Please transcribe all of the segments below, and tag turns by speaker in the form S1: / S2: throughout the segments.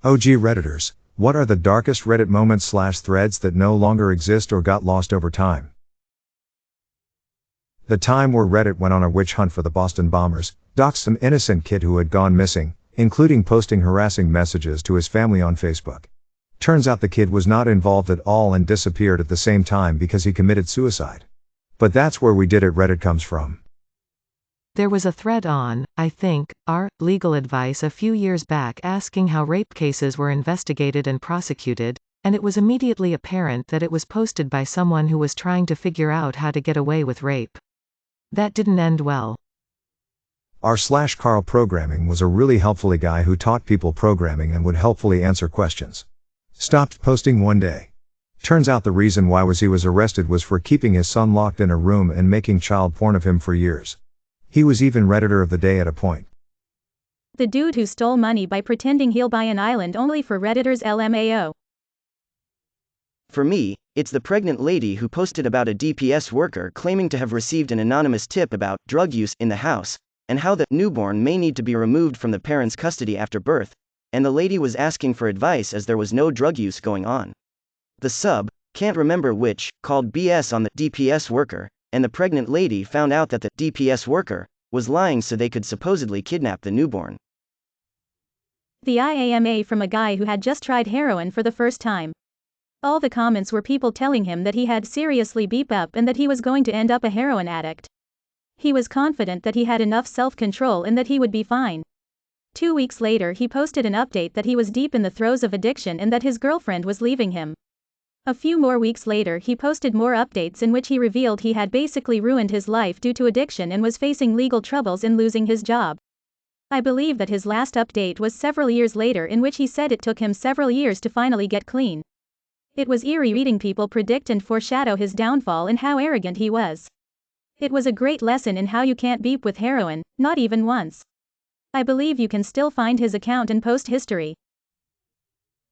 S1: OG Redditors, what are the darkest Reddit moments/threads that no longer exist or got lost over time? The time where Reddit went on a witch hunt for the Boston bombers, doxed some innocent kid who had gone missing, including posting harassing messages to his family on Facebook. Turns out the kid was not involved at all and disappeared at the same time because he committed suicide. But that's where We Did It Reddit comes from.
S2: There was a thread on, I think, our legal advice a few years back asking how rape cases were investigated and prosecuted, and it was immediately apparent that it was posted by someone who was trying to figure out how to get away with rape. That didn't end well.
S1: R/Carl Programming was a really helpful guy who taught people programming and would helpfully answer questions. Stopped posting one day. Turns out the reason why he was arrested was for keeping his son locked in a room and making child porn of him for years. He was even Redditor of the day at a point.
S3: The dude who stole money by pretending he'll buy an island only for Redditors LMAO.
S4: For me, it's the pregnant lady who posted about a DPS worker claiming to have received an anonymous tip about drug use in the house, and how the newborn may need to be removed from the parent's custody after birth, and the lady was asking for advice as there was no drug use going on. The sub, can't remember which, called BS on the DPS worker, and the pregnant lady found out that the DPS worker was lying so they could supposedly kidnap the newborn.
S3: The IAMA from a guy who had just tried heroin for the first time. All the comments were people telling him that he had seriously beep up and that he was going to end up a heroin addict. He was confident that he had enough self-control and that he would be fine. 2 weeks later he posted an update that he was deep in the throes of addiction and that his girlfriend was leaving him. A few more weeks later he posted more updates in which he revealed he had basically ruined his life due to addiction and was facing legal troubles and losing his job. I believe that his last update was several years later in which he said it took him several years to finally get clean. It was eerie reading people predict and foreshadow his downfall and how arrogant he was. It was a great lesson in how you can't beep with heroin, not even once. I believe you can still find his account and post history.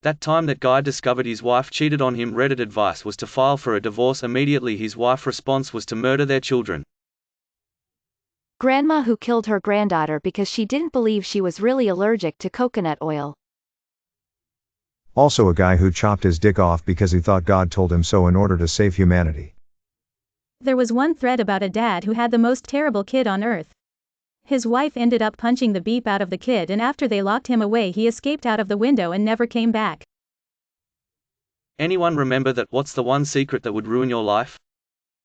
S5: That time that guy discovered his wife cheated on him, Reddit advice was to file for a divorce immediately. His wife's response was to murder their children.
S6: Grandma who killed her granddaughter because she didn't believe she was really allergic to coconut oil.
S1: Also a guy who chopped his dick off because he thought God told him so in order to save humanity.
S3: There was one thread about a dad who had the most terrible kid on earth. His wife ended up punching the beep out of the kid, and after they locked him away he escaped out of the window and never came back.
S5: Anyone remember that what's the one secret that would ruin your life?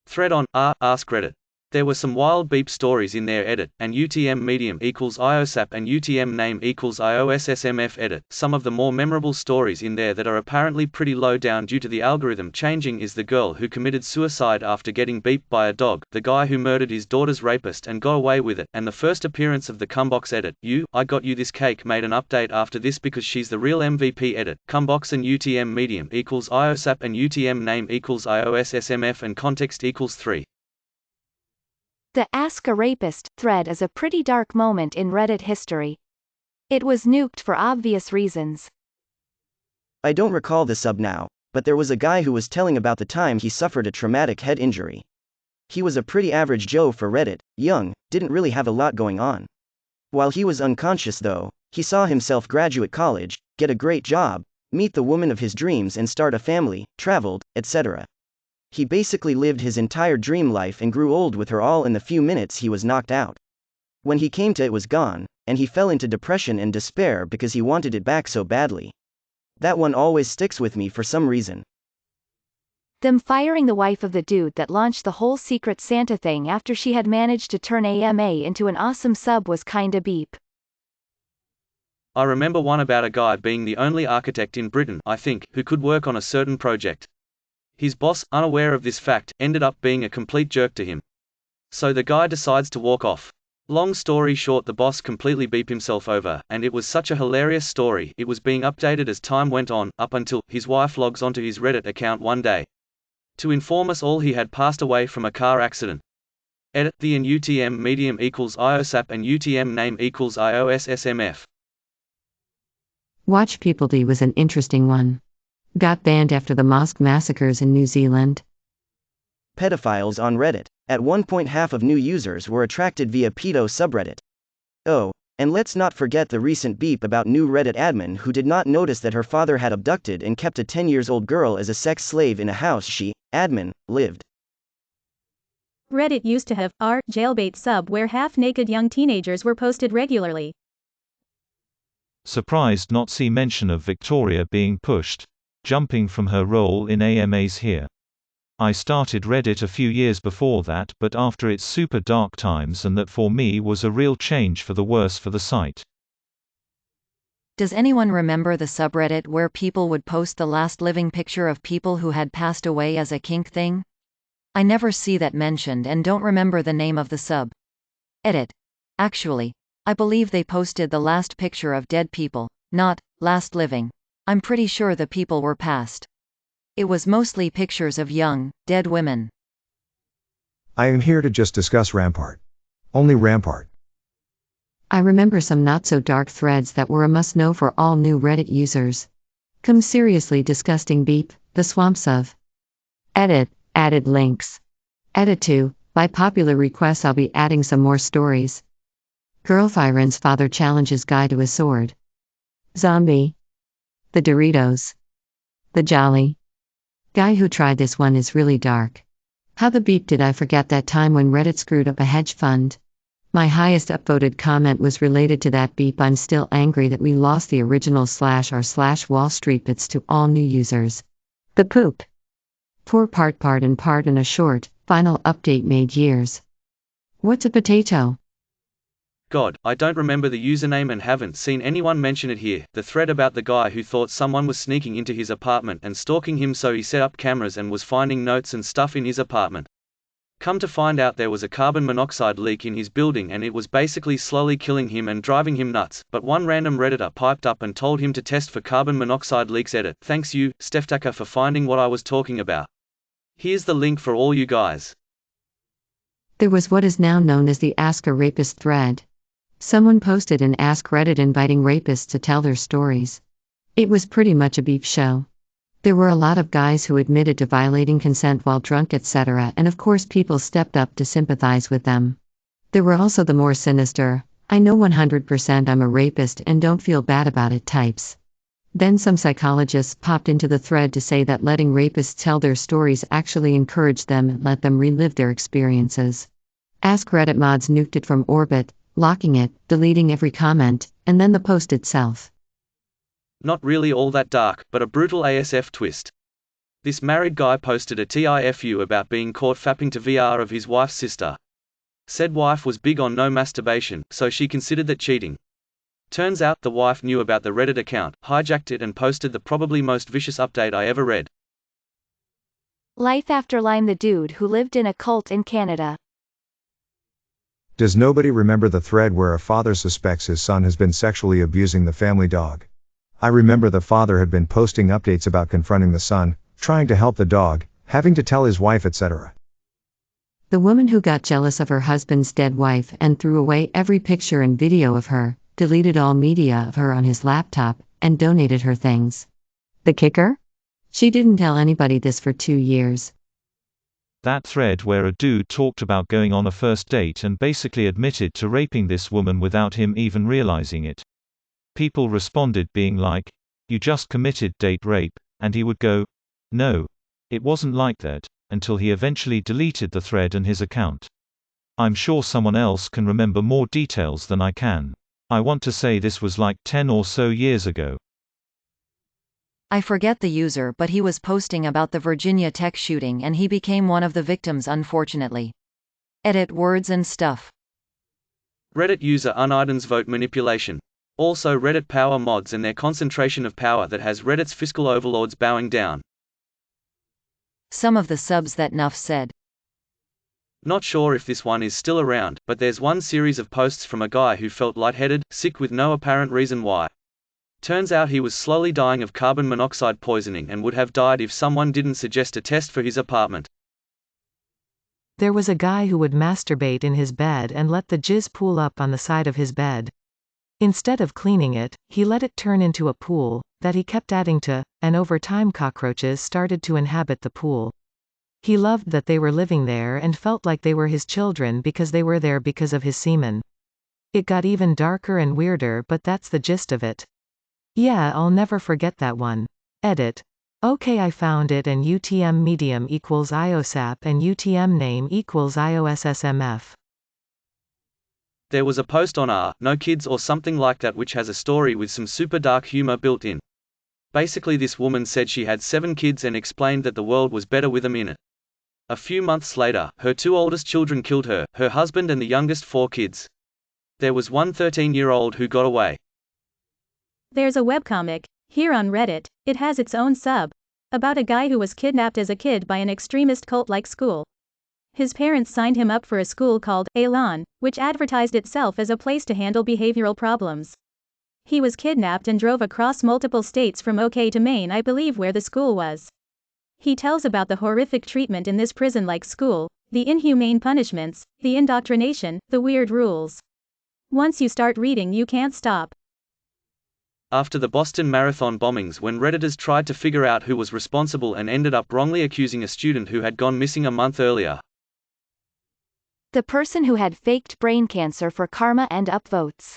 S5: Thread on AskReddit. There were some wild beep stories in there. Edit, and UTM medium equals IOSAP and UTM name equals IOSSMF edit. Some of the more memorable stories in there that are apparently pretty low down due to the algorithm changing is the girl who committed suicide after getting beeped by a dog, the guy who murdered his daughter's rapist and got away with it, and the first appearance of the Cumbox edit. I got you this cake made an update after this because she's the real MVP edit. Cumbox and UTM medium equals IOSAP and UTM name equals IOSSMF and context equals 3.
S6: The Ask a Rapist thread is a pretty dark moment in Reddit history. It was nuked for obvious reasons.
S4: I don't recall the sub now, but there was a guy who was telling about the time he suffered a traumatic head injury. He was a pretty average Joe for Reddit, young, didn't really have a lot going on. While he was unconscious though, he saw himself graduate college, get a great job, meet the woman of his dreams and start a family, traveled, etc. He basically lived his entire dream life and grew old with her all in the few minutes he was knocked out. When he came to it was gone, and he fell into depression and despair because he wanted it back so badly. That one always sticks with me for some reason.
S6: Them firing the wife of the dude that launched the whole Secret Santa thing after she had managed to turn AMA into an awesome sub was kinda beep.
S5: I remember one about a guy being the only architect in Britain, I think, who could work on a certain project. His boss, unaware of this fact, ended up being a complete jerk to him. So the guy decides to walk off. Long story short, the boss completely beeped himself over, and it was such a hilarious story. It was being updated as time went on, up until his wife logs onto his Reddit account one day to inform us all he had passed away from a car accident. Edit, the and UTM medium equals IOSAP and UTM name equals IOSSMF.
S2: Watch People D was an interesting one. Got banned after the mosque massacres in New Zealand.
S4: Pedophiles on Reddit. At one point half of new users were attracted via pedo subreddit. Oh, And let's not forget the recent beep about new Reddit admin who did not notice that her father had abducted and kept a 10-year-old girl as a sex slave in a house she, admin, lived.
S3: Reddit used to have r jailbait sub where half-naked young teenagers were posted regularly.
S7: Surprised not see mention of Victoria being pushed, jumping from her role in AMAs here. I started Reddit a few years before that, but after its super dark times, and that for me was a real change for the worse for the site.
S6: Does anyone remember the subreddit where people would post the last living picture of people who had passed away as a kink thing? I never see that mentioned and don't remember the name of the sub. Edit. Actually, I believe they posted the last picture of dead people, not last living. I'm pretty sure the people were passed. It was mostly pictures of young, dead women.
S1: I am here to just discuss Rampart. Only Rampart.
S2: I remember some not-so-dark threads that were a must-know for all new Reddit users. Come seriously disgusting beep, the swamps of. Edit, added links. Edit 2, by popular request I'll be adding some more stories. Girlfiren's father challenges guy to a sword. Zombie. The Doritos. The Jolly. Guy who tried this one is really dark. How the beep did I forget that time when Reddit screwed up a hedge fund? My highest upvoted comment was related to that beep. I'm still angry that we lost the original /r/Wall Street bits to all new users. The poop. Poor part and a short, final update made years. What's a potato?
S5: God, I don't remember the username and haven't seen anyone mention it here. The thread about the guy who thought someone was sneaking into his apartment and stalking him, so he set up cameras and was finding notes and stuff in his apartment. Come to find out there was a carbon monoxide leak in his building and it was basically slowly killing him and driving him nuts, but one random Redditor piped up and told him to test for carbon monoxide leaks. Edit. Thanks you, Steftaka, for finding what I was talking about. Here's the link for all you guys.
S2: There was what is now known as the Ask a Rapist thread. Someone posted an AskReddit inviting rapists to tell their stories. It was pretty much a beef show. There were a lot of guys who admitted to violating consent while drunk, etc., and of course people stepped up to sympathize with them. There were also the more sinister, I know 100% I'm a rapist and don't feel bad about it types. Then some psychologists popped into the thread to say that letting rapists tell their stories actually encouraged them and let them relive their experiences. AskReddit mods nuked it from orbit, locking it, deleting every comment, and then the post itself.
S5: Not really all that dark, but a brutal ASF twist. This married guy posted a TIFU about being caught fapping to VR of his wife's sister. Said wife was big on no masturbation, so she considered that cheating. Turns out the wife knew about the Reddit account, hijacked it and posted the probably most vicious update I ever read.
S6: Life after Lime, the dude who lived in a cult in Canada.
S1: Does nobody remember the thread where a father suspects his son has been sexually abusing the family dog? I remember the father had been posting updates about confronting the son, trying to help the dog, having to tell his wife, etc.
S2: The woman who got jealous of her husband's dead wife and threw away every picture and video of her, deleted all media of her on his laptop, and donated her things. The kicker? She didn't tell anybody this for 2 years.
S7: That thread where a dude talked about going on a first date and basically admitted to raping this woman without him even realizing it. People responded being like, "You just committed date rape," and he would go, "No. It wasn't like that," until he eventually deleted the thread and his account. I'm sure someone else can remember more details than I can. I want to say this was like 10 or so years ago.
S6: I forget the user, but he was posting about the Virginia Tech shooting and he became one of the victims, unfortunately. Edit words and stuff.
S5: Reddit user Unidens vote manipulation. Also Reddit power mods and their concentration of power that has Reddit's fiscal overlords bowing down.
S6: Some of the subs that Nuff said.
S5: Not sure if this one is still around, but there's one series of posts from a guy who felt lightheaded, sick with no apparent reason why. Turns out he was slowly dying of carbon monoxide poisoning and would have died if someone didn't suggest a test for his apartment.
S2: There was a guy who would masturbate in his bed and let the jizz pool up on the side of his bed. Instead of cleaning it, he let it turn into a pool that he kept adding to, and over time cockroaches started to inhabit the pool. He loved that they were living there and felt like they were his children because they were there because of his semen. It got even darker and weirder, but that's the gist of it. Yeah, I'll never forget that one. Edit. Okay, I found it, and UTM medium equals IOSAP and UTM name equals IOSSMF.
S5: There was a post on No Kids or something like that which has a story with some super dark humor built in. Basically, this woman said she had 7 kids and explained that the world was better with them in it. A few months later, her 2 oldest children killed her, her husband and the youngest 4 kids. There was one 13-year-old who got away.
S3: There's a webcomic, here on Reddit, it has its own sub, about a guy who was kidnapped as a kid by an extremist cult-like school. His parents signed him up for a school called Elan, which advertised itself as a place to handle behavioral problems. He was kidnapped and drove across multiple states from OK to Maine, I believe, where the school was. He tells about the horrific treatment in this prison-like school, the inhumane punishments, the indoctrination, the weird rules. Once you start reading, you can't stop.
S5: After the Boston Marathon bombings, when Redditors tried to figure out who was responsible and ended up wrongly accusing a student who had gone missing a month earlier.
S8: The person who had faked brain cancer for karma and upvotes.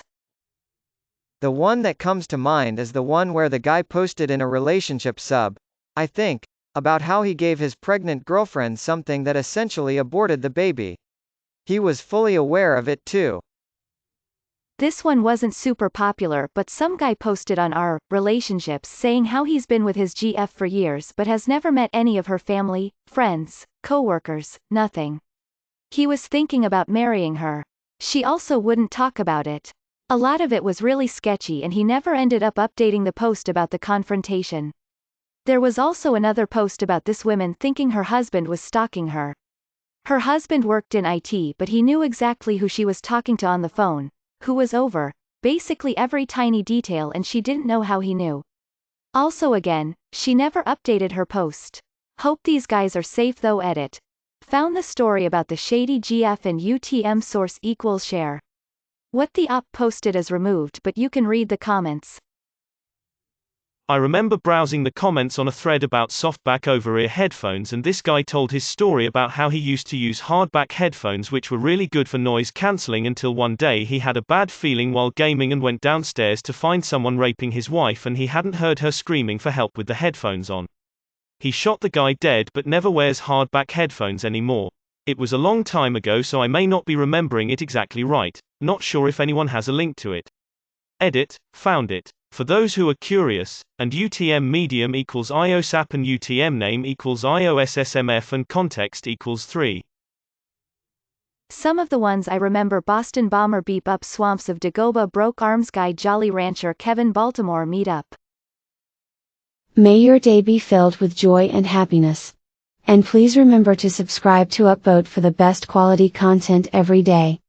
S9: The one that comes to mind is the one where the guy posted in a relationship sub, I think, about how he gave his pregnant girlfriend something that essentially aborted the baby. He was fully aware of it too.
S8: This one wasn't super popular, but some guy posted on our relationships saying how he's been with his GF for years but has never met any of her family, friends, coworkers, nothing. He was thinking about marrying her. She also wouldn't talk about it. A lot of it was really sketchy, and he never ended up updating the post about the confrontation. There was also another post about this woman thinking her husband was stalking her. Her husband worked in IT, but he knew exactly who she was talking to on the phone, who was over, basically every tiny detail, and she didn't know how he knew. Also again, she never updated her post. Hope these guys are safe though. Edit. Found the story about the shady GF and UTM source equals share. What the op posted is removed, but you can read the comments.
S7: I remember browsing the comments on a thread about softback over-ear headphones, and this guy told his story about how he used to use hardback headphones which were really good for noise cancelling until one day he had a bad feeling while gaming and went downstairs to find someone raping his wife, and he hadn't heard her screaming for help with the headphones on. He shot the guy dead but never wears hardback headphones anymore. It was a long time ago, so I may not be remembering it exactly right. Not sure if anyone has a link to it. Edit. Found it. For those who are curious, and UTM medium equals IOSAP and UTM name equals IOSSMF and context equals 3.
S8: Some of the ones I remember: Boston Bomber, Beep Up, Swamps of Dagoba, Broke Arms Guy, Jolly Rancher, Kevin, Baltimore Meetup.
S10: May your day be filled with joy and happiness. And please remember to subscribe to Upvote for the best quality content every day.